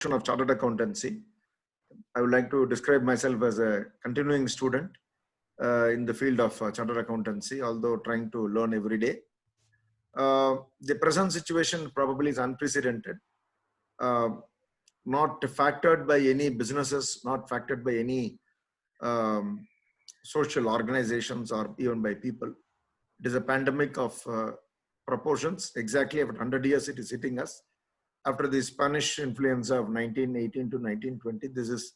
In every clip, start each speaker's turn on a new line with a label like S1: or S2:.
S1: of chartered accountancy. I would like to describe myself as a continuing student in the field of chartered accountancy, although trying to learn every day. The present situation probably is unprecedented, not factored by any businesses, not factored by any social organizations or even by people. It is a pandemic of proportions. Exactly after 100 years it is hitting us. After the Spanish influenza of 1918 to 1920, this is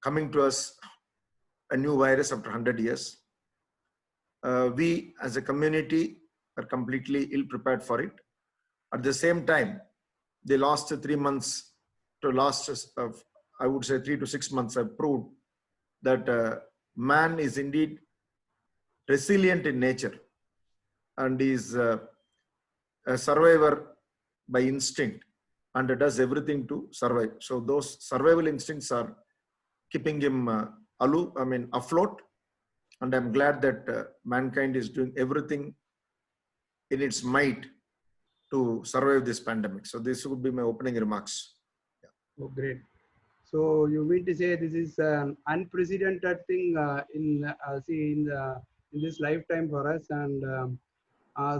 S1: coming to us, a new virus after 100 years. We as a community are completely ill prepared for it. At the same time, the last 3 months to last, I would say 3 to 6 months have proved that man is indeed resilient in nature and is a survivor by instinct and does everything to survive. So those survival instincts are keeping him afloat. And I'm glad that mankind is doing everything in its might to survive this pandemic. So this would be my opening remarks.
S2: Yeah. Oh, great. So you mean to say this is an unprecedented thing in this lifetime for us, and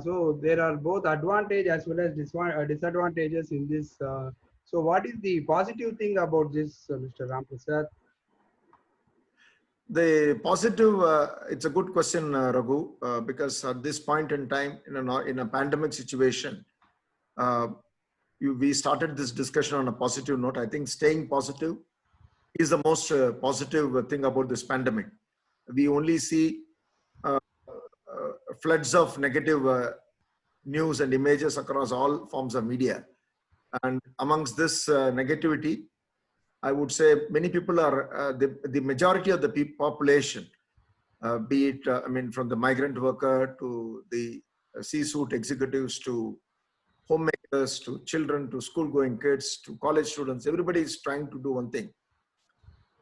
S2: so there are both advantages as well as disadvantages in this. So what is the positive thing about this, Mr. Ramprasad?
S1: The positive, it's a good question, Raghu, because at this point in time, in a pandemic situation, we started this discussion on a positive note. I think staying positive is the most positive thing about this pandemic. We only see floods of negative news and images across all forms of media. And amongst this negativity, I would say many people are, the majority of the population, be it, from the migrant worker to the C-suite executives to homemakers to children to school-going kids to college students, everybody is trying to do one thing,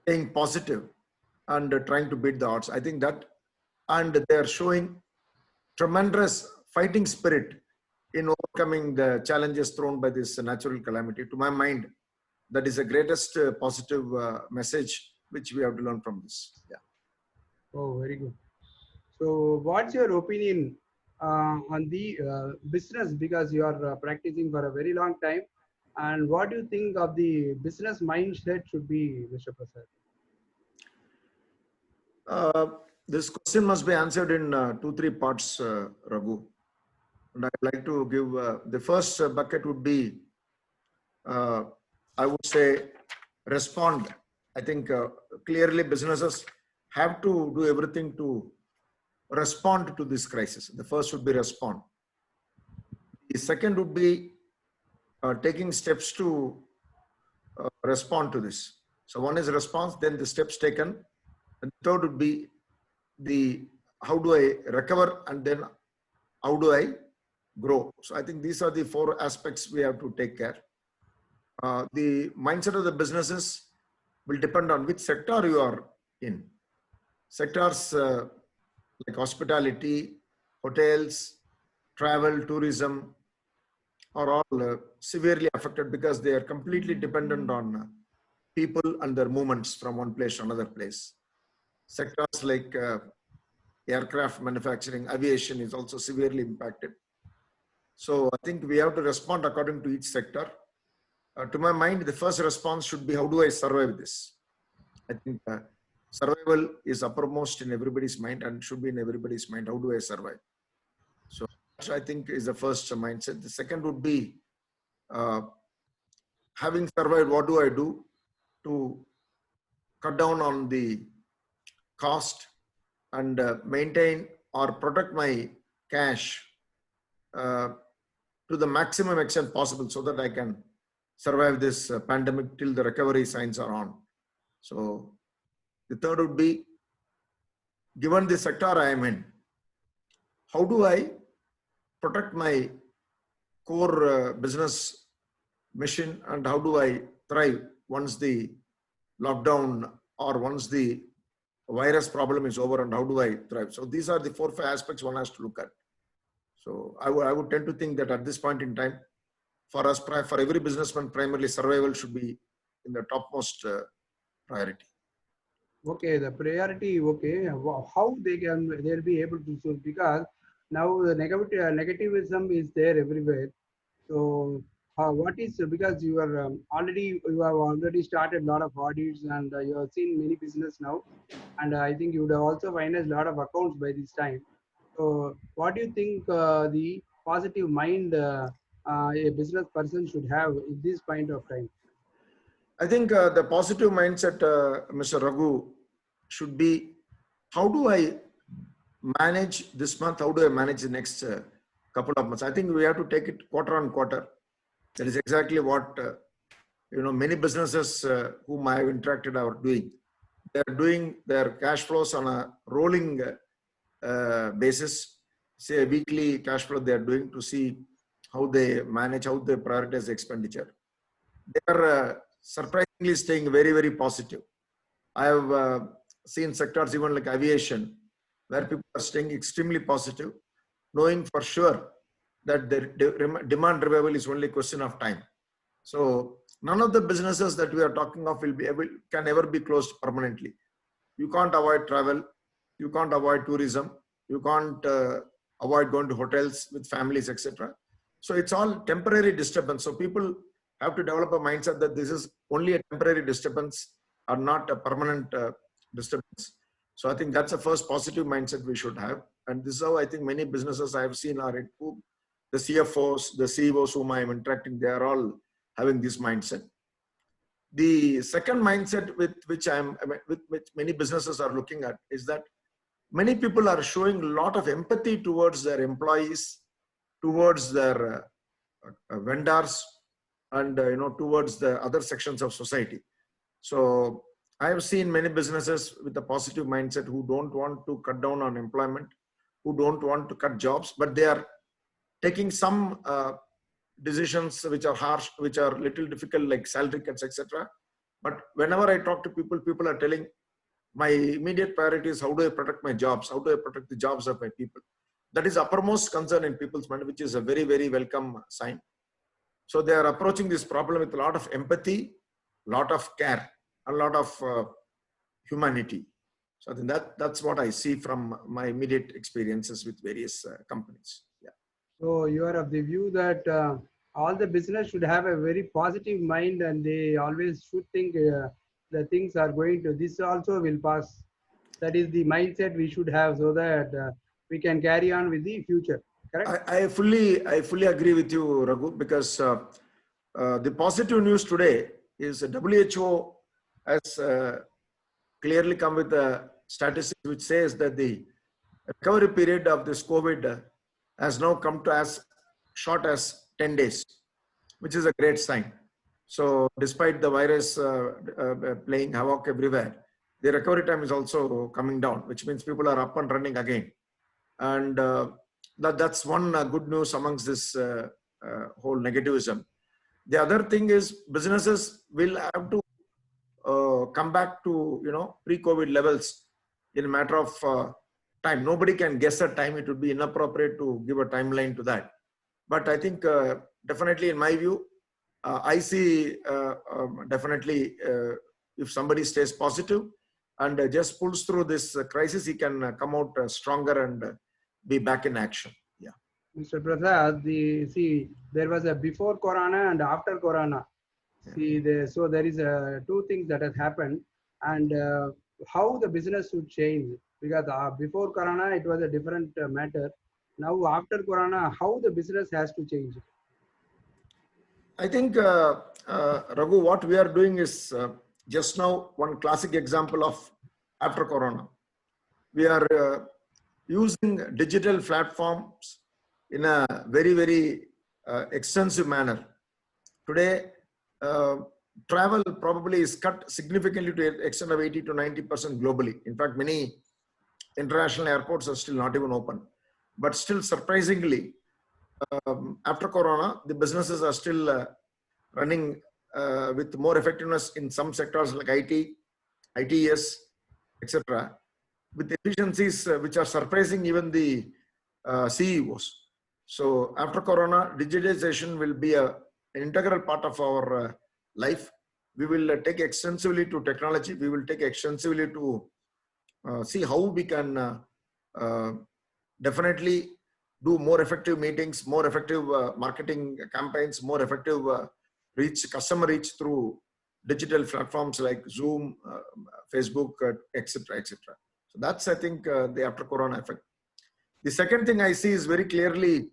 S1: staying positive and trying to beat the odds. I think that, and they are showing tremendous fighting spirit in overcoming the challenges thrown by this natural calamity. To my mind, that is the greatest positive message which we have to learn from this. Yeah.
S2: Oh, very good. So what's your opinion on the business, because you are practicing for a very long time, and what do you think of the business mindset should be, Mr.
S1: Prasad? This question must be answered in 2-3 parts, Raghu. And I'd like to give the first bucket would be, I would say, respond. I think clearly businesses have to do everything to respond to this crisis. The first would be respond. The second would be taking steps to respond to this. So one is response, then the steps taken. And the third would be the how do I recover, and then how do I grow. So I think these are the 4 aspects we have to take care. The mindset of the businesses will depend on which sector you are in. Sectors like hospitality, hotels, travel, tourism are all severely affected because they are completely dependent on people and their movements from one place to another place. Sectors like aircraft manufacturing, aviation is also severely impacted. So I think we have to respond according to each sector. To my mind, the first response should be, how do I survive this? I think survival is uppermost in everybody's mind and should be in everybody's mind. How do I survive? So I think is the first mindset. The second would be, having survived, what do I do to cut down on the cost and maintain or protect my cash to the maximum extent possible so that I can survive this pandemic till the recovery signs are on. So the third would be, given the sector I am in, how do I protect my core business mission, and how do I thrive once the lockdown or once the virus problem is over, and how do I thrive? So these are the 4-5 aspects one has to look at. So I would tend to think that at this point in time, for us, for every businessman, primarily survival should be in the topmost priority.
S2: Okay, the priority, okay. How they'll be able to solve, because now the negativism is there everywhere. So what is, because you are you have already started a lot of audits, and you have seen many business now, and I think you would have also financed a lot of accounts by this time. So what do you think the positive mind a business person should have in this point of time?
S1: I think the positive mindset, Mr. Raghu, should be, how do I manage this month? How do I manage the next couple of months? I think we have to take it quarter on quarter. That is exactly what many businesses whom I have interacted are doing. They are doing their cash flows on a rolling basis, say a weekly cash flow they are doing, to see how they manage, how they prioritize expenditure. They are surprisingly staying very, very positive. I have seen sectors even like aviation, where people are staying extremely positive, knowing for sure that the demand revival is only a question of time. So none of the businesses that we are talking of can ever be closed permanently. You can't avoid travel, you can't avoid tourism, you can't avoid going to hotels with families, etc. So it's all temporary disturbance. So people have to develop a mindset that this is only a temporary disturbance or not a permanent disturbance. So I think that's the first positive mindset we should have. And this is how I think many businesses I have seen are in the CFOs, the CEOs whom I am interacting, they are all having this mindset. The second mindset with which many businesses are looking at is that many people are showing a lot of empathy towards their employees, towards their vendors, and towards the other sections of society. So I have seen many businesses with a positive mindset who don't want to cut down on employment, who don't want to cut jobs, but they are taking some decisions which are harsh, which are little difficult, like salary cuts, etc. But whenever I talk to people, people are telling, my immediate priority is how do I protect my jobs? How do I protect the jobs of my people? That is uppermost concern in people's mind, which is a very, very welcome sign. So they are approaching this problem with a lot of empathy, a lot of care, a lot of humanity. So I think that's what I see from my immediate experiences with various companies. Yeah.
S2: So you are of the view that all the business should have a very positive mind, and they always should think the things are going to, this also will pass. That is the mindset we should have, so that we can carry on with the future. Correct?
S1: I fully agree with you, Raghu, because the positive news today is WHO has clearly come with a statistic which says that the recovery period of this COVID has now come to as short as 10 days, which is a great sign. So despite the virus playing havoc everywhere, the recovery time is also coming down, which means people are up and running again. And that's one good news amongst this whole negativism. The other thing is businesses will have to come back to pre-COVID levels in a matter of time. Nobody can guess a time. It would be inappropriate to give a timeline to that. But I think definitely, in my view, I see definitely if somebody stays positive and just pulls through this crisis, he can come out stronger and be back in action. Yeah.
S2: Mr. Prasad, there was a before Corona and after Corona. So there is two things that has happened, and how the business should change, because before Corona it was a different matter. Now after Corona, how the business has to change?
S1: I think, Raghu, what we are doing is just now one classic example of after Corona. We are using digital platforms in a very, very extensive manner. Today, travel probably is cut significantly to the extent of 80 to 90% globally. In fact, many international airports are still not even open. But still, surprisingly, after Corona, the businesses are still running with more effectiveness in some sectors like IT, ITES, etc., with efficiencies which are surprising even the CEOs. So after Corona, digitization will be a an integral part of our life. We will take extensively to technology. We will take extensively to see how we can uh, definitely do more effective meetings, more effective marketing campaigns, more effective customer reach through digital platforms like Zoom, Facebook, etc., etc. So that's, I think, the after Corona effect. The second thing I see is very clearly,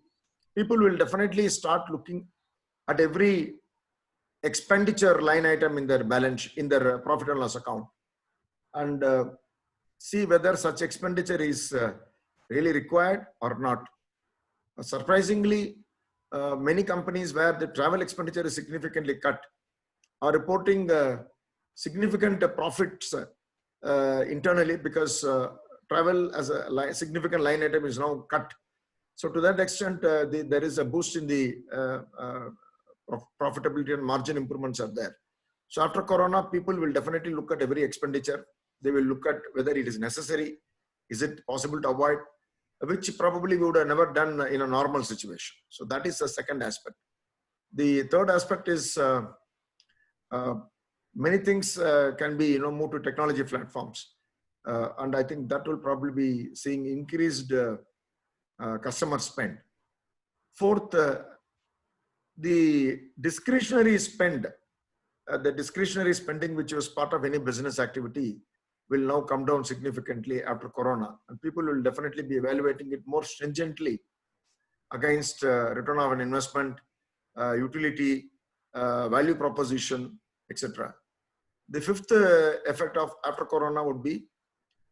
S1: people will definitely start looking at every expenditure line item in their balance, in their profit and loss account, and see whether such expenditure is really required or not. Surprisingly, many companies where the travel expenditure is significantly cut are reporting significant profits internally, because travel as a significant line item is now cut. So to that extent, there is a boost in the profitability, and margin improvements are there. So after Corona, people will definitely look at every expenditure. They will look at whether it is necessary, is it possible to avoid, which probably we would have never done in a normal situation. So that is the second aspect. The third aspect is uh, many things can be moved to technology platforms, and I think that will probably be seeing increased customer spend. Fourth, the discretionary spend, the discretionary spending which was part of any business activity will now come down significantly after Corona, and people will definitely be evaluating it more stringently against return on investment, utility, value proposition, etc. The fifth effect of after Corona would be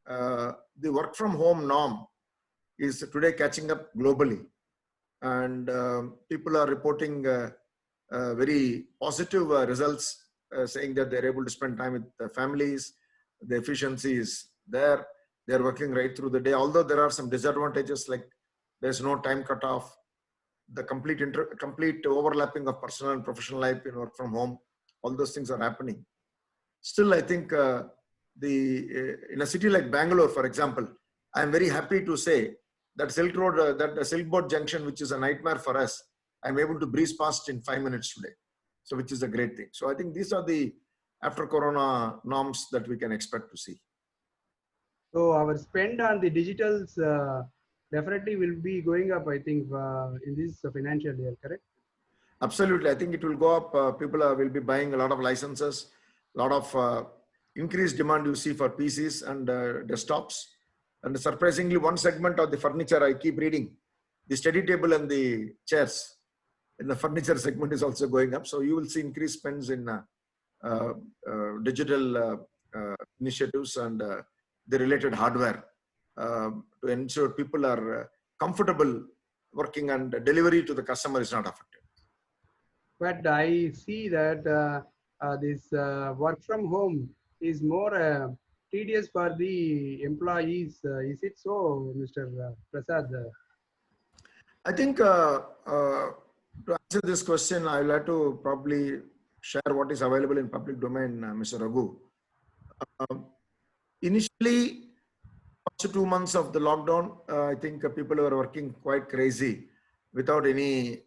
S1: the work from home norm is today catching up globally, and people are reporting very positive results, saying that they're able to spend time with their families. The efficiency is there. They're working right through the day. Although there are some disadvantages, like there's no time cutoff, the complete overlapping of personal and professional life in work from home. All those things are happening. Still, I think in a city like Bangalore, for example, I'm very happy to say that Silk Road, that Silk Board Junction, which is a nightmare for us, I'm able to breeze past in 5 minutes today. So, which is a great thing. So, I think these are the after Corona norms that we can expect to see.
S2: So our spend on the digitals definitely will be going up, I think, in this financial year, correct?
S1: Absolutely. I think it will go up. People will be buying a lot of licenses, a lot of increased demand you see for PCs and desktops. And surprisingly, one segment of the furniture I keep reading, the study table and the chairs in the furniture segment is also going up. So you will see increased spends in digital initiatives and the related hardware to ensure people are comfortable working, and delivery to the customer is not affected.
S2: But I see that this work from home is more tedious for the employees. Is it so, Mr. Prasad?
S1: I think to answer this question, I will have to probably share what is available in public domain, Mr. Raghu. Initially, after 2 months of the lockdown, I think people were working quite crazy without any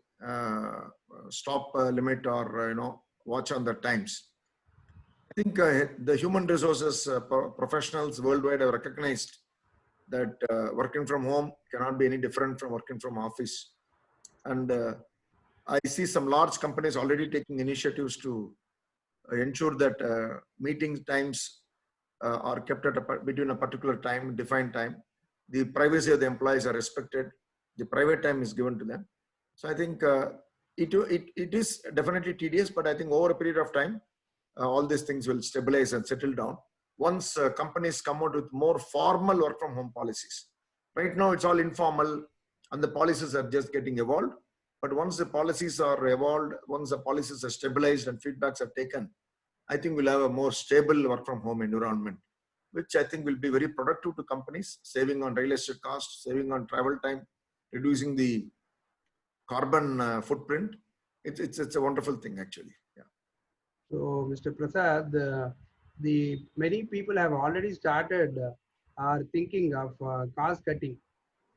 S1: stop limit or watch on the times. I think the human resources professionals worldwide have recognized that working from home cannot be any different from working from office. And I see some large companies already taking initiatives to ensure that meeting times are kept at between a particular time, defined time. The privacy of the employees are respected. The private time is given to them. So I think it is definitely tedious, but I think over a period of time, all these things will stabilize and settle down once companies come out with more formal work from home policies. Right now, it's all informal and the policies are just getting evolved. But once the policies are evolved, once the policies are stabilized and feedbacks are taken, I think we'll have a more stable work from home environment, which I think will be very productive to companies, saving on real estate costs, saving on travel time, reducing the carbon footprint. It's a wonderful thing, actually. Yeah.
S2: So, Mr. Prasad, the many people have already started are thinking of cost cutting.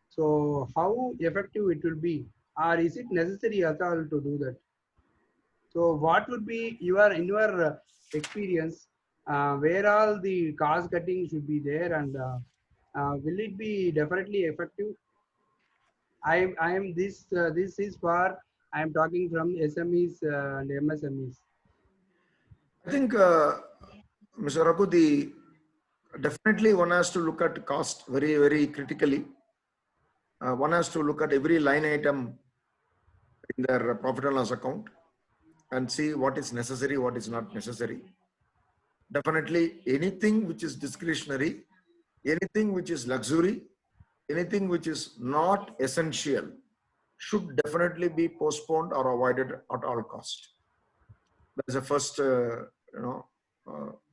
S2: So, how effective it will be, or is it necessary at all to do that? So what would be in your experience, where all the cost cutting should be there, and will it be definitely effective? I am this is for I am talking from SMEs and MSMEs.
S1: I think, Mr. Raghu, definitely one has to look at cost very, very critically. One has to look at every line item in their profit and loss account and see what is necessary, what is not necessary. Definitely anything which is discretionary, anything which is luxury, anything which is not essential should definitely be postponed or avoided at all cost. That is the first,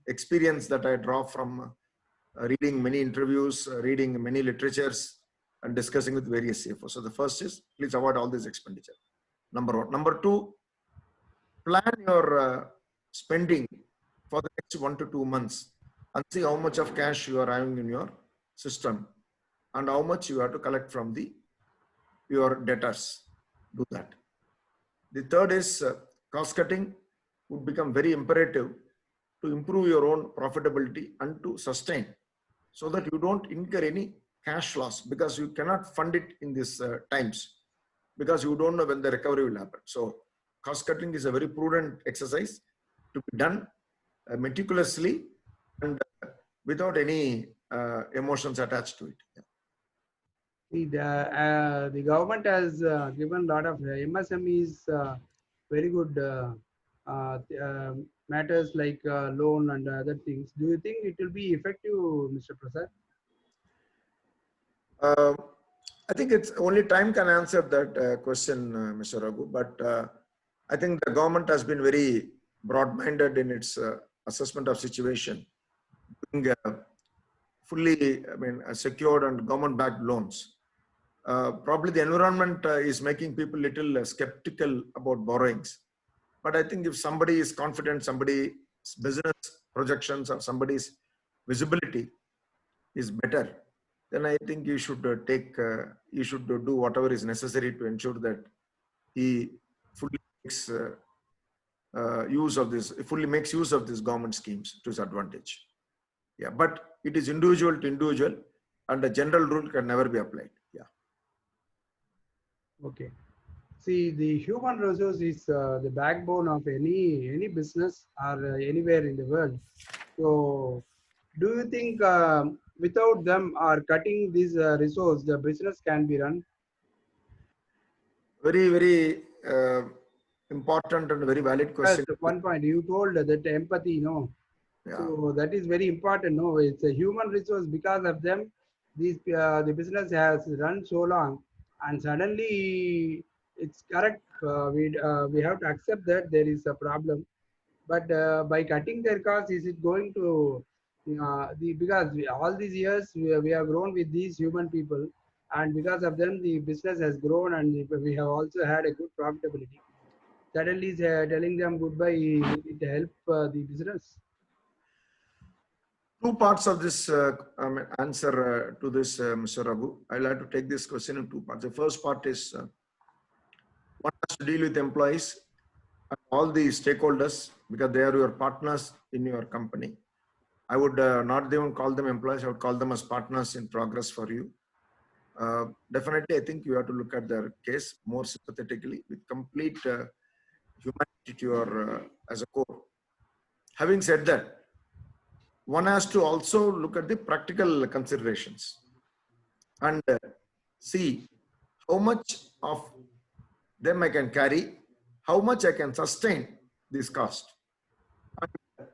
S1: experience that I draw from reading many interviews, reading many literatures, and discussing with various CFOs. So the first is please avoid all this expenditure. Number one. Number two, plan your spending for the next 1 to 2 months and see how much of cash you are having in your system and how much you have to collect from your debtors. Do that. The third is cost cutting would become very imperative to improve your own profitability and to sustain, so that you don't incur any cash loss, because you cannot fund it in these times, because you don't know when the recovery will happen. So cost cutting is a very prudent exercise to be done meticulously and without any emotions attached to it. Yeah.
S2: See, the government has given a lot of MSMEs very good matters like loan and other things. Do you think it will be effective, Mr. Prasad?
S1: I think it's only time can answer that question, Mr. Raghu. But I think the government has been very broad-minded in its assessment of situation, being fully, secured and government-backed loans. Probably the environment is making people little skeptical about borrowings. But I think if somebody is confident, somebody's business projections or somebody's visibility is better, then I think you should you should do whatever is necessary to ensure that he fully makes fully makes use of these government schemes to his advantage. Yeah, but it is individual to individual, and a general rule can never be applied. Yeah.
S2: Okay. See, the human resource is the backbone of any business or anywhere in the world. So, do you think without them or cutting this resource, the business can be run?
S1: Very, very important and very valid
S2: Yes,
S1: question.
S2: one point you told that empathy, no.
S1: Yeah.
S2: So that is very important. No, it's a human resource. Because of them, the business has run so long, and suddenly it's correct. We have to accept that there is a problem. But by cutting their costs, is it going to because all these years we have grown with these human people, and because of them the business has grown, and we have also had a good profitability. Suddenly telling them goodbye, will it help the business?
S1: Two parts of this answer to this, Mr. Raghu. I'll have to take this question in two parts. The first part is one has to deal with employees and all the stakeholders, because they are your partners in your company. I would not even call them employees. I would call them as partners in progress for you. Definitely, I think you have to look at their case more sympathetically with complete humanity to your as a core. Having said that, one has to also look at the practical considerations and see how much of them I can carry, how much I can sustain this cost. And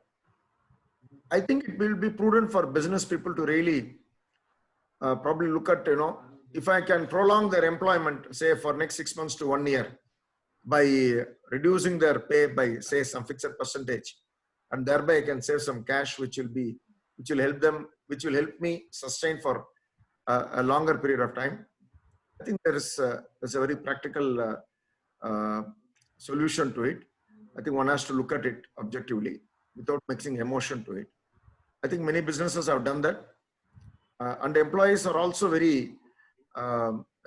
S1: I think it will be prudent for business people to really probably look at, if I can prolong their employment, say for next 6 months to 1 year, by reducing their pay by, say, some fixed percentage, and thereby I can save some cash, which will help me sustain for a longer period of time. I think there's a very practical solution to it. I think one has to look at it objectively without mixing emotion to it. I think many businesses have done that. And employees are also very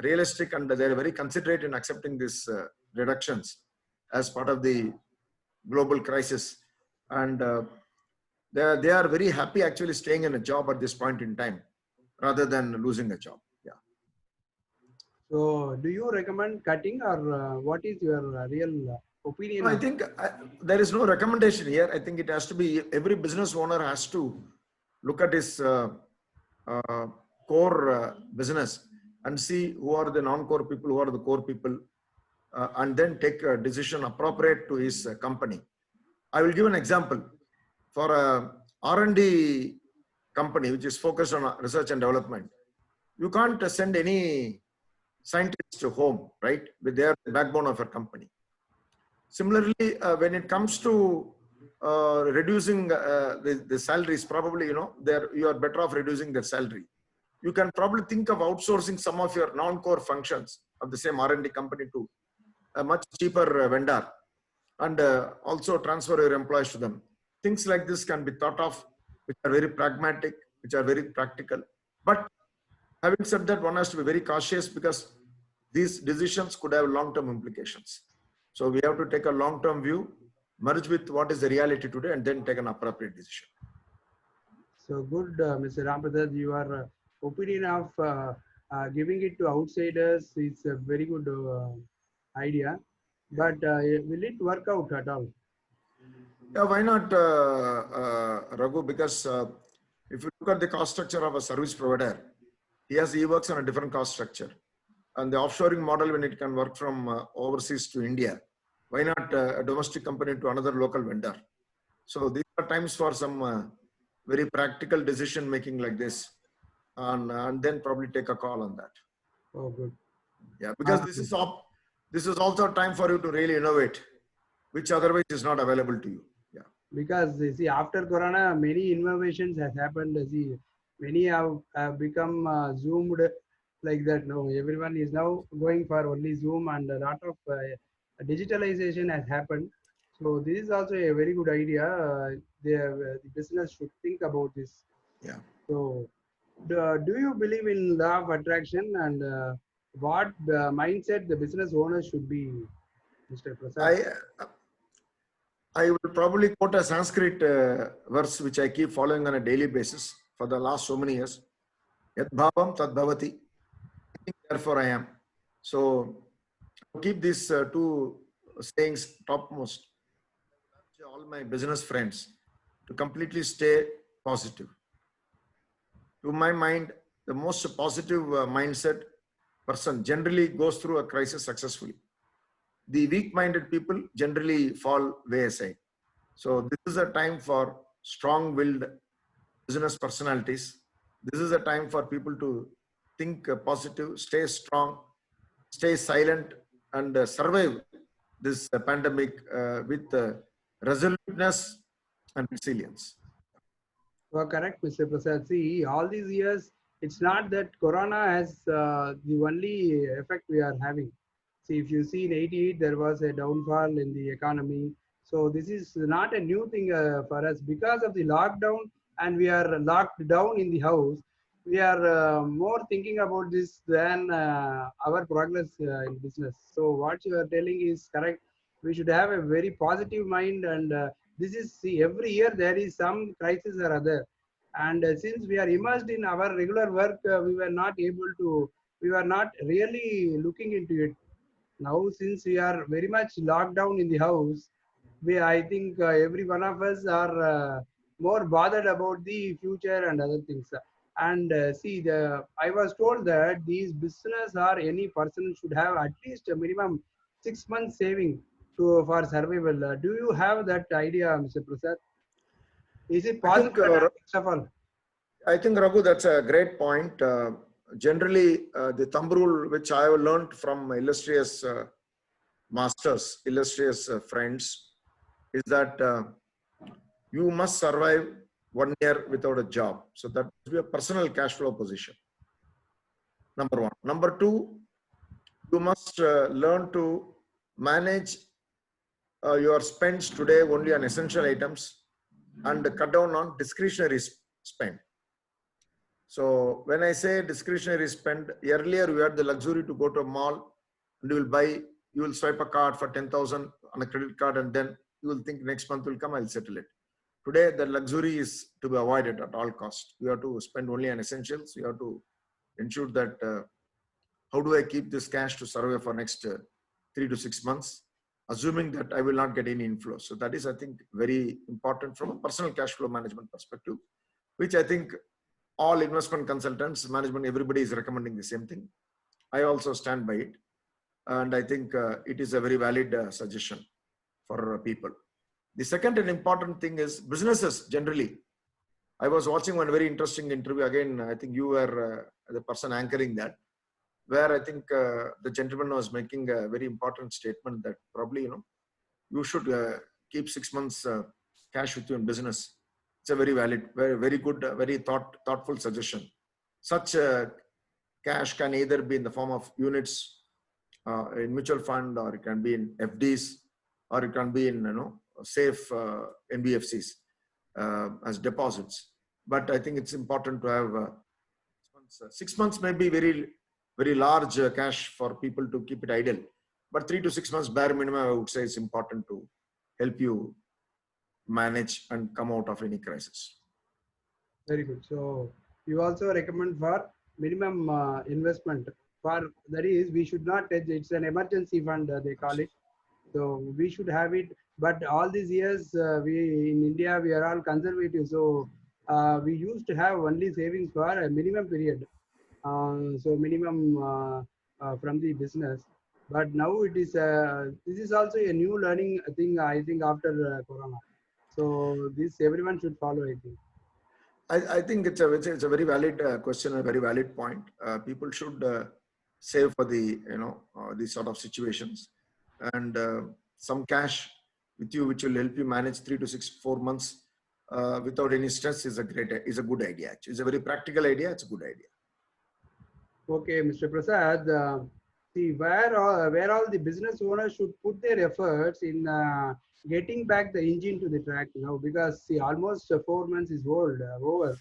S1: realistic, and they're very considerate in accepting these reductions as part of the global crisis. And they are very happy actually staying in a job at this point in time rather than losing a job. Yeah.
S2: So, do you recommend cutting, or what is your real opinion
S1: No, I
S2: of?
S1: think there is no recommendation here. I think it has to be every business owner has to look at his uh, core business and see who are the non-core people, who are the core people, and then take a decision appropriate to his company. I will give an example. For a R&D company which is focused on research and development, you can't send any scientists to home, right? With their backbone of a company. Similarly, when it comes to reducing the salaries, probably, you are better off reducing their salary. You can probably think of outsourcing some of your non-core functions of the same R&D company to a much cheaper vendor, and also transfer your employees to them. Things like this can be thought of, which are very pragmatic, which are very practical. But having said that, one has to be very cautious because these decisions could have long-term implications. So we have to take a long-term view, merge with what is the reality today, and then take an appropriate decision.
S2: So good, Mr. Rampadat, your opinion of giving it to outsiders is a very good idea. But will it work out at all?
S1: Yeah, why not, Raghu? Because if you look at the cost structure of a service provider, he works on a different cost structure. And the offshoring model, when it can work from overseas to India, why not a domestic company to another local vendor? So these are times for some very practical decision making like this, and then probably take a call on that.
S2: Oh, good.
S1: Yeah, because this is also a time for you to really innovate, which otherwise is not available to you. Yeah.
S2: Because you see, after Corona, many innovations has happened. See, many have become zoomed like that. No, everyone is now going for only Zoom, and a lot of digitalization has happened. So this is also a very good idea. The business should think about this.
S1: Yeah.
S2: So, do you believe in law of attraction, and what mindset the business owner should be, Mr. Prasad?
S1: I will probably quote a Sanskrit verse which I keep following on a daily basis for the last so many years. Yad bhavam tad bhavati. Therefore I am. So keep these two sayings topmost. All my business friends to completely stay positive. To my mind, the most positive mindset person generally goes through a crisis successfully. The weak-minded people generally fall way aside. So this is a time for strong-willed business personalities. This is a time for people to think positive, stay strong, stay silent, and survive this pandemic with resoluteness and resilience.
S2: You correct, Mr. Prasad. See, all these years, it's not that Corona has the only effect we are having. See, if you see in 88, there was a downfall in the economy. So this is not a new thing for us because of the lockdown, and we are locked down in the house. We are more thinking about this than our progress in business. So what you are telling is correct. We should have a very positive mind, and this is, see, every year there is some crisis or other, and since we are immersed in our regular work, we were not really looking into it. Now since we are very much locked down in the house, I think every one of us are more bothered about the future and other things. And see, the I was told that these business or any person should have at least a minimum 6 months saving to for survival. Do you have that idea, Mr. Prasad? Is it
S1: I think,
S2: possible at all, first of all?
S1: I think, Raghu, that's a great point. Generally, the thumb rule which I have learned from my illustrious masters, illustrious friends, is that you must survive 1 year without a job. So that must be a personal cash flow position. Number one. Number two, you must learn to manage your spends today only on essential items and cut down on discretionary spend. So when I say discretionary spend, earlier you had the luxury to go to a mall and you will swipe a card for 10,000 on a credit card and then you will think next month will come, I'll settle it. Today, the luxury is to be avoided at all costs. You have to spend only on essentials. You have to ensure that how do I keep this cash to survive for next 3 to 6 months, assuming that I will not get any inflow. So that is, I think, very important from a personal cash flow management perspective, which I think all investment consultants, management, everybody is recommending the same thing. I also stand by it. And I think it is a very valid suggestion for people. The second and important thing is businesses generally. I was watching one very interesting interview. Again, I think you were the person anchoring that, where I think the gentleman was making a very important statement that probably, you should keep 6 months cash with you in business. It's a very valid, very good, very thoughtful suggestion. Such cash can either be in the form of units in mutual fund, or it can be in FDs, or it can be in safe NBFCs as deposits. But I think it's important to have 6 months may be very large cash for people to keep it idle, but 3 to 6 months bare minimum, I would say, is important to help you manage and come out of any crisis.
S2: Very good. So you also recommend for minimum investment. For that is, we should not touch. It's an emergency fund, they call it. So we should have it. But all these years, we in India, we are all conservative. So we used to have only savings for a minimum period. So minimum from the business. But now it is this is also a new learning thing, I think, after Corona. So this everyone should follow, I think.
S1: I think it's a very valid question, a very valid point. People should save for the these sort of situations, and some cash with you, which will help you manage 3 to 4 months without any stress, is a good idea. It's a very practical idea. It's a good idea.
S2: Okay, Mr. Prasad. See, where all the business owners should put their efforts in getting back the engine to the track now, because see, almost 4 months is over.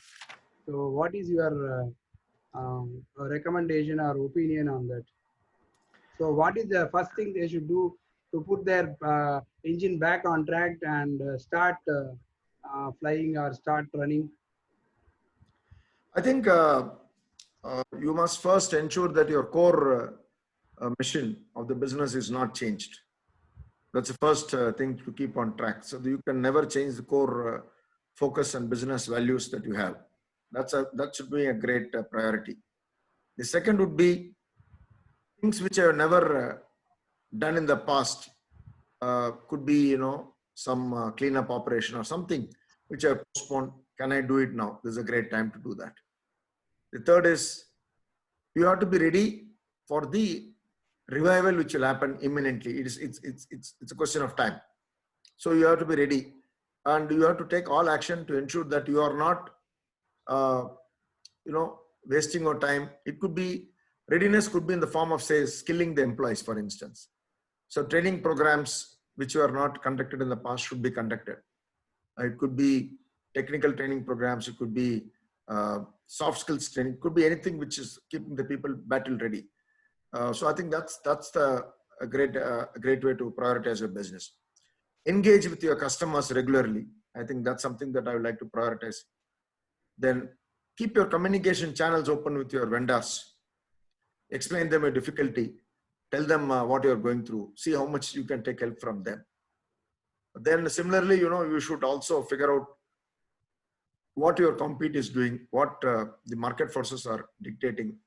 S2: So, what is your recommendation or opinion on that? So, what is the first thing they should do to put their engine back on track and start flying or start running?
S1: I think you must first ensure that your core mission of the business is not changed. That's the first thing to keep on track. So you can never change the core focus and business values that you have. That should be a great priority. The second would be things which I have never done in the past. Could be some cleanup operation or something which I postponed. Can I do it now? This is a great time to do that. The third is you have to be ready for the revival which will happen imminently. It's a question of time. So you have to be ready, and you have to take all action to ensure that you are not wasting your time. It could be readiness, could be in the form of, say, skilling the employees, for instance. So training programs which were not conducted in the past should be conducted. It could be technical training programs. It could be soft skills training. It could be anything which is keeping the people battle ready. So I think that's a great way to prioritize your business. Engage with your customers regularly. I think that's something that I would like to prioritize. Then keep your communication channels open with your vendors. Explain them a difficulty. Tell them what you're going through. See how much you can take help from them. Then similarly, you should also figure out what your compete is doing, what the market forces are dictating.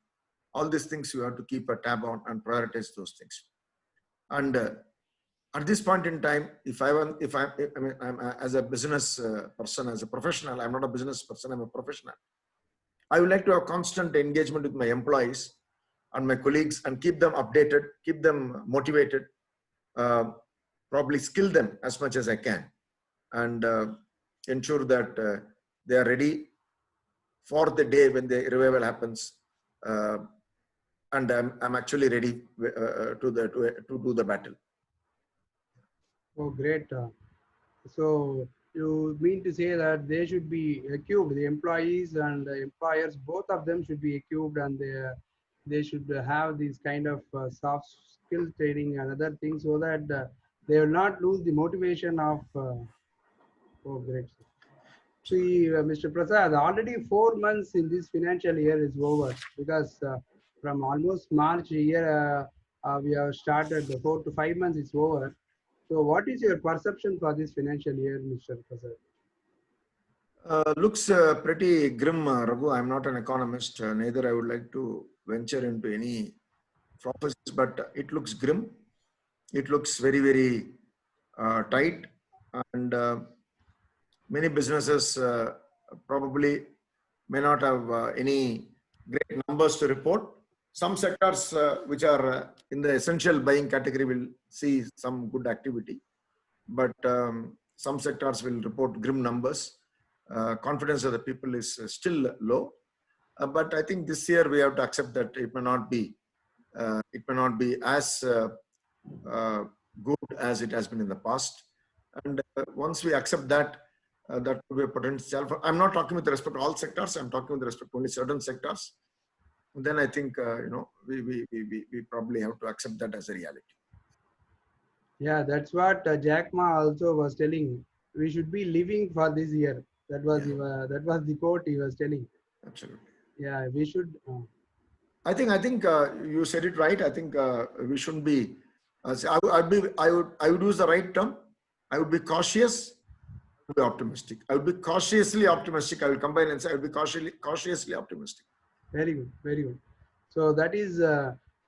S1: All these things you have to keep a tab on and prioritize those things. And at this point in time, I'm as a business person, as a professional, I'm not a business person, I'm a professional. I would like to have constant engagement with my employees and my colleagues and keep them updated, keep them motivated, probably skill them as much as I can, and ensure that they are ready for the day when the revival happens. And I'm actually ready to do the battle.
S2: Oh, great. So you mean to say that they should be equipped, the employees and the employers, both of them should be equipped, and they should have these kind of soft skill training and other things, so that they will not lose the motivation of. Oh, great. See, Mr. Prasad, already 4 months in this financial year is over because from almost March year we have started the 4 to 5 months is over. So, what is your perception for this financial year, Mr. Prasad?
S1: Looks pretty grim, Raghu. I'm not an economist. Neither I would like to venture into any prophecies, but it looks grim. It looks very, very tight, and many businesses probably may not have any great numbers to report. Some sectors which are in the essential buying category will see some good activity, but some sectors will report grim numbers. Confidence of the people is still low, but I think this year we have to accept that it may not be as good as it has been in the past. And once we accept that, that will be a potential. I'm not talking with respect to all sectors. I'm talking with respect to only certain sectors. Then I think we probably have to accept that as a reality.
S2: Yeah, that's what Jack Ma also was telling. We should be living for this year. That was the quote he was telling.
S1: Absolutely.
S2: Yeah, we should.
S1: I think you said it right. I think we shouldn't be. I would use the right term. I would be cautious. Be optimistic. I would be cautiously optimistic. I will combine and say I would be cautiously optimistic.
S2: Very good, very good. So that is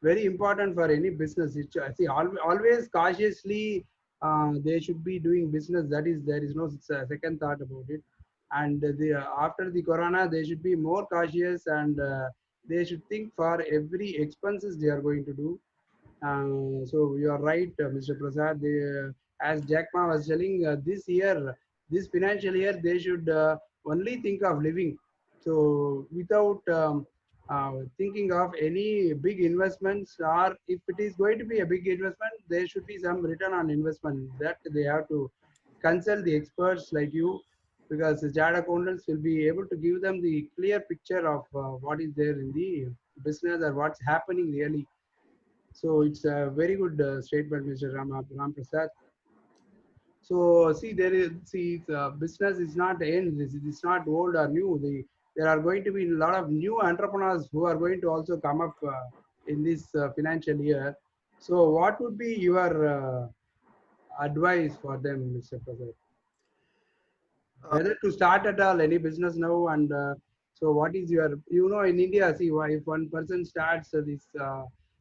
S2: very important for any business. See, always cautiously they should be doing business. That is, there is no second thought about it. And after the corona, they should be more cautious and they should think for every expenses they are going to do. So you are right, Mr. Prasad. As Jack Ma was telling, this year, this financial year, they should only think of living. So without thinking of any big investments, or if it is going to be a big investment, there should be some return on investment that they have to consult the experts like you, because the chartered accountants will be able to give them the clear picture of what is there in the business or what's happening really. So it's a very good statement, Mr. Ram Prasad. So see, business is not the end. It's not old or new. There are going to be a lot of new entrepreneurs who are going to also come up in this financial year. So what would be your advice for them, Mr. Prasad? Whether to start at all any business now, and so what is your, in India, see, if one person starts this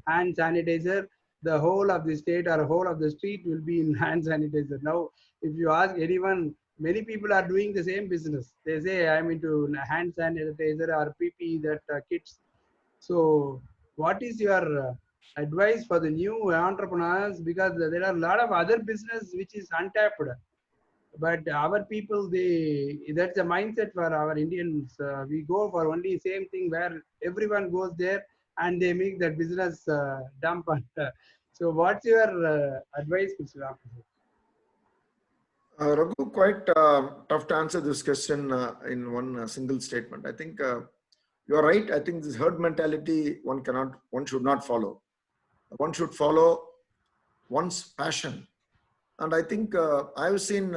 S2: hand sanitizer, the whole of the state or whole of the street will be in hand sanitizer. Now if you ask anyone, many people are doing the same business. They say I'm into hand sanitizer or PPE, that kits. So what is your advice for the new entrepreneurs, because there are a lot of other business which is untapped, but our people, that's a mindset for our Indians. We go for only same thing where everyone goes there and they make that business dump. So what's your advice, Mr. Ram?
S1: Raghu, quite tough to answer this question in one single statement. I think you are right. I think this herd mentality one should not follow. One should follow one's passion. And I think I've seen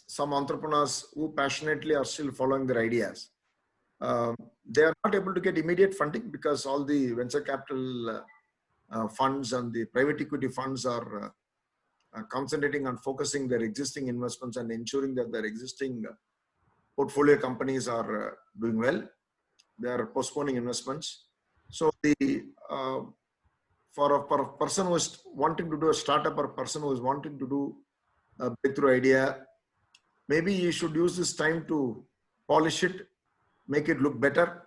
S1: some entrepreneurs who passionately are still following their ideas. They are not able to get immediate funding because all the venture capital funds and the private equity funds are concentrating on focusing their existing investments and ensuring that their existing portfolio companies are doing well. They are postponing investments. So for a person who is wanting to do a startup, or a person who is wanting to do a breakthrough idea, maybe you should use this time to polish it, make it look better,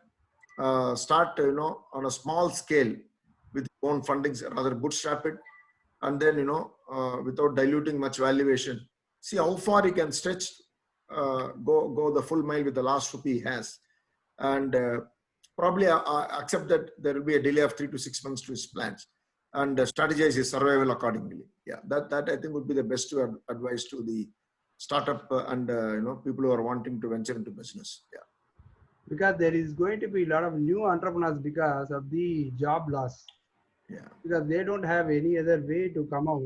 S1: start on a small scale with your own fundings, rather bootstrap it, and then without diluting much valuation, see how far he can stretch, go the full mile with the last rupee he has, and probably accept that there will be a delay of 3 to 6 months to his plans, and strategize his survival accordingly. Yeah, that I think would be the best advice to the startup and people who are wanting to venture into business. Yeah,
S2: because there is going to be a lot of new entrepreneurs because of the job loss.
S1: Yeah,
S2: because they don't have any other way to come out.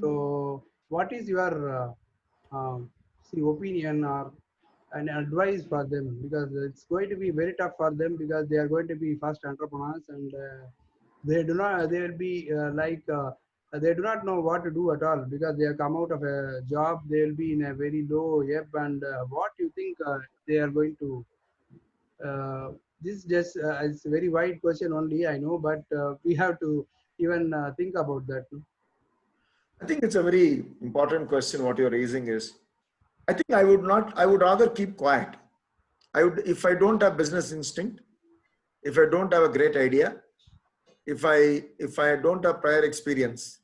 S2: So, what is your see opinion or an advice for them? Because it's going to be very tough for them because they are going to be first entrepreneurs and they do not. They will be they do not know what to do at all because they have come out of a job. They will be in a very low ebb. And what you think they are going to? Uh, this just it's a very wide question only. I know, but we have to even think about that.
S1: I think it's a very important question. What you're raising is, I think I would not, I would rather keep quiet. I would, if I don't have business instinct, if I don't have a great idea, if I don't have prior experience,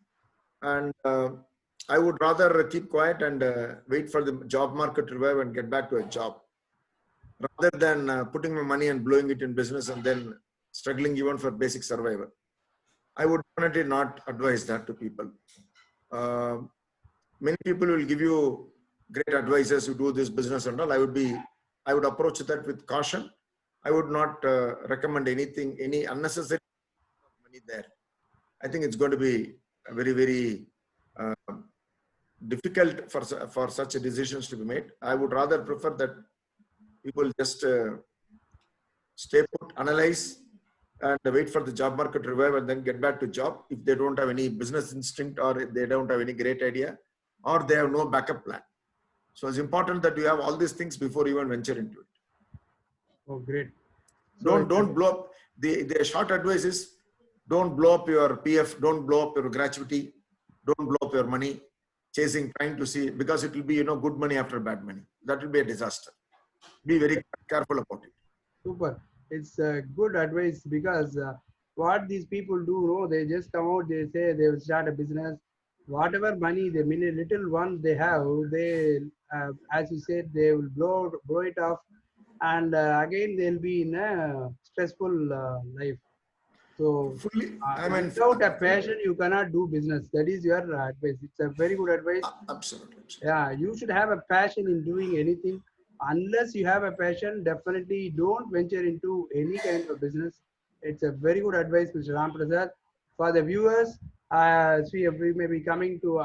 S1: and I would rather keep quiet and wait for the job market to revive and get back to a job, rather than putting my money and blowing it in business and then struggling even for basic survival. I would definitely not advise that to people. Uh, Many people will give you great advices to do this business and all. I would approach that with caution. I would not recommend anything, any unnecessary money there. I think it's going to be a very, very uh, difficult for such decisions to be made. I would rather prefer that people just stay put, analyze, and wait for the job market to revive and then get back to job if they don't have any business instinct or if they don't have any great idea or they have no backup plan. So it's important that you have all these things before you even venture into it.
S2: Oh, great. So
S1: Don't blow up. The short advice is don't blow up your PF, don't blow up your gratuity, don't blow up your money, trying to see, because it will be, good money after bad money. That will be a disaster. Be very careful about it.
S2: super. It's good advice because what these people do, no, they just come out, they say they will start a business. Whatever money, the many little ones they have, they, as you said, they will blow it off, and again they'll be in a stressful life. So,
S1: Fully, I mean,
S2: without a passion, you cannot do business. That is your advice. It's a very good advice.
S1: absolutely.
S2: Yeah, you should have a passion in doing anything. Unless you have a passion, definitely don't venture into any kind of business. It's a very good advice, Mr. Ram Prasad. For the viewers, we may be coming to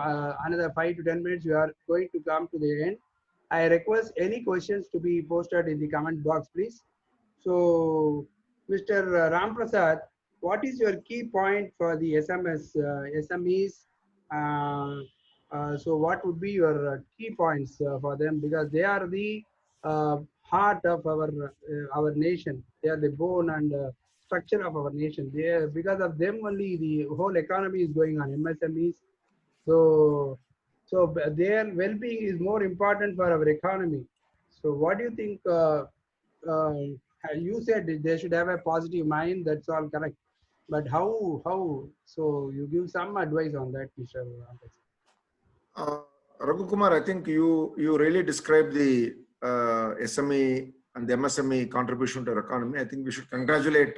S2: another 5 to 10 minutes. We are going to come to the end. I request any questions to be posted in the comment box, please. So, Mr. Ram Prasad, what is your key point for the SMEs? So what would be your key points for them, because they are the heart of our nation. They are the bone and structure of our nation. Because of them only the whole economy is going on. MSMEs. So their well-being is more important for our economy. So what do you think? You said they should have a positive mind. That's all correct. But how? How? So you give some advice on that, Mr. Rampes.
S1: Uh, Raghu Kumar, I think you really described the SME and the MSME contribution to our economy. I think we should congratulate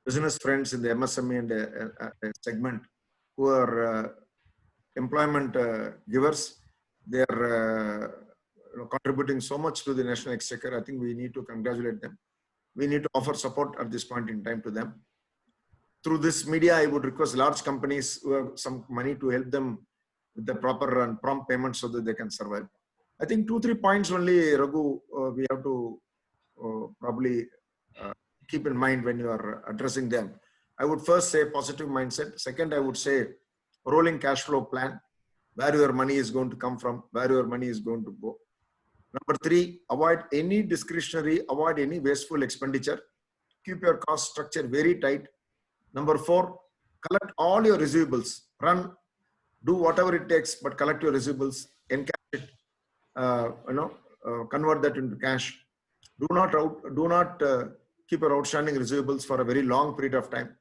S1: business friends in the MSME and segment who are employment givers. They are contributing so much to the national exchequer. I think we need to congratulate them. We need to offer support at this point in time to them. Through this media, I would request large companies who have some money to help them with the proper and prompt payments so that they can survive. I think 2-3 points only, Raghu, we have to probably keep in mind when you are addressing them. I would first say positive mindset. Second, I would say rolling cash flow plan, where your money is going to come from, where your money is going to go. Number 3, avoid any discretionary, avoid any wasteful expenditure. Keep your cost structure very tight. Number 4, collect all your receivables. Do whatever it takes, but collect your receivables, encash it, convert that into cash. Do not keep your outstanding receivables for a very long period of time.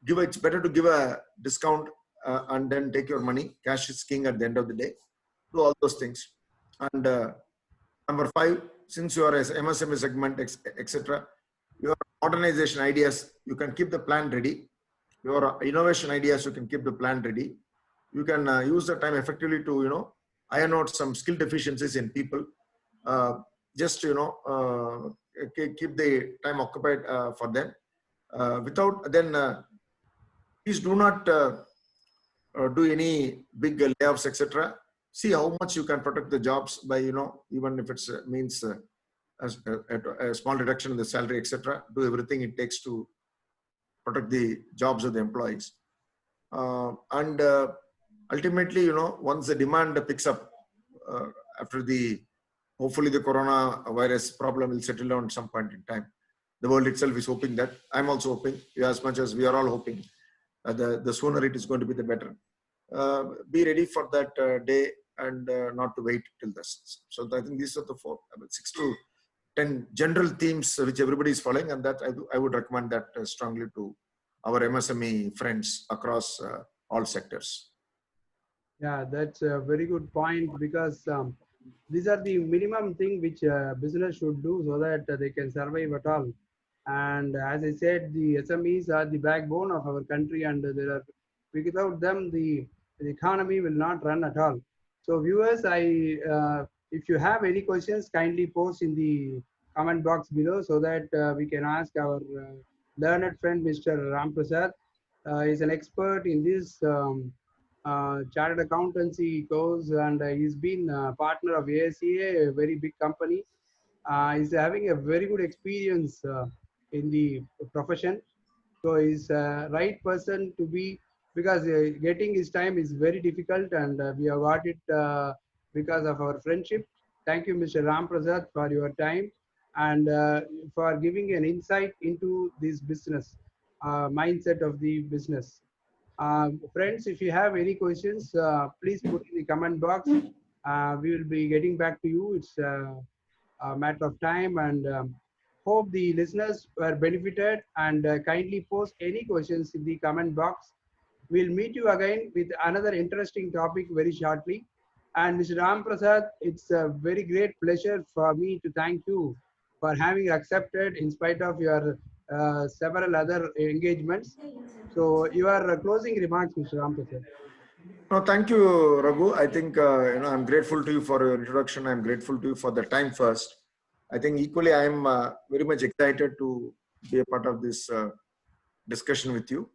S1: It's better to give a discount and then take your money. Cash is king at the end of the day. Do all those things. And number 5, since you are as MSME segment, etc., your modernization ideas, you can keep the plan ready. Your innovation ideas, you can keep the plan ready. You can use the time effectively to, iron out some skill deficiencies in people. Just, keep the time occupied for them. Without then, please do not do any big layoffs, etc. See how much you can protect the jobs by, even if it's means a small reduction in the salary, etc. Do everything it takes to protect the jobs of the employees. And ultimately, once the demand picks up after hopefully the coronavirus problem will settle down at some point in time. The world itself is hoping that. I'm also hoping, as much as we are all hoping. The sooner it is going to be, the better. Be ready for that day and not to wait till this. So I think these are the 6 to 10 general themes which everybody is following, and that I would recommend that strongly to our MSME friends across all sectors.
S2: Yeah, that's a very good point, because these are the minimum thing which business should do so that they can survive at all. And as I said, the SMEs are the backbone of our country, and without them, the economy will not run at all. So viewers, if you have any questions, kindly post in the comment box below so that we can ask our learned friend, Mr. Ram Prasad. He's an expert in this chartered accountancy course, and he's been partner of ASCA, a very big company. He's having a very good experience in the profession. So he's right person to be, because getting his time is very difficult, and we have got it because of our friendship. Thank you, Mr. Ram Prasad, for your time and for giving an insight into this business, mindset of the business. Friends, if you have any questions, please put in the comment box. We will be getting back to you. It's a matter of time, and hope the listeners were benefited, and kindly post any questions in the comment box. We'll meet you again with another interesting topic very shortly. And Mr. Ram Prasad, it's a very great pleasure for me to thank you for having accepted in spite of your several other engagements. So your closing remarks, Mr. Ram Prasad.
S1: No, thank you, Raghu. I think I'm grateful to you for your introduction. I'm grateful to you for the time first. I think equally I'm very much excited to be a part of this discussion with you.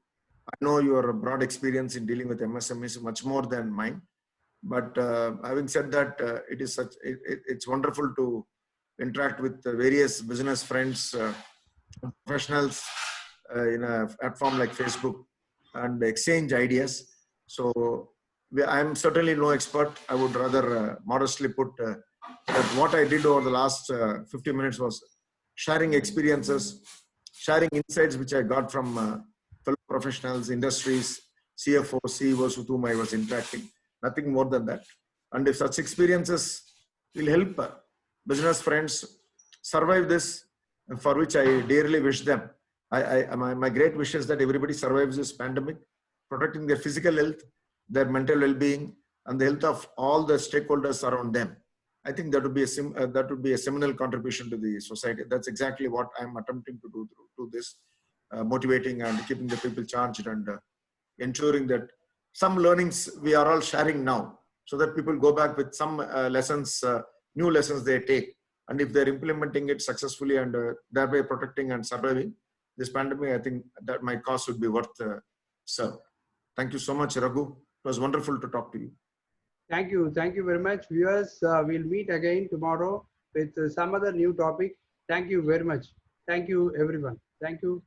S1: I know your broad experience in dealing with MSMEs much more than mine. But having said that, it's wonderful to interact with various business friends, professionals in a platform like Facebook, and exchange ideas. So I'm certainly no expert. I would rather modestly put that what I did over the last 50 minutes was sharing experiences, sharing insights which I got from fellow professionals, industries, CFOs, CEOs with whom I was interacting. Nothing more than that. And if such experiences will help business friends survive this, for which I dearly wish them. My great wish is that everybody survives this pandemic, protecting their physical health, their mental well-being, and the health of all the stakeholders around them. I think that would be a seminal contribution to the society. That's exactly what I'm attempting to do through this, motivating and keeping the people charged, and ensuring that some learnings we are all sharing now, so that people go back with some lessons, new lessons they take. And if they're implementing it successfully and thereby protecting and surviving this pandemic, I think that my cause would be worth served. Thank you so much, Raghu. It was wonderful to talk to you.
S2: Thank you. Thank you very much. Viewers, we'll meet again tomorrow with some other new topic. Thank you very much. Thank you, everyone. Thank you.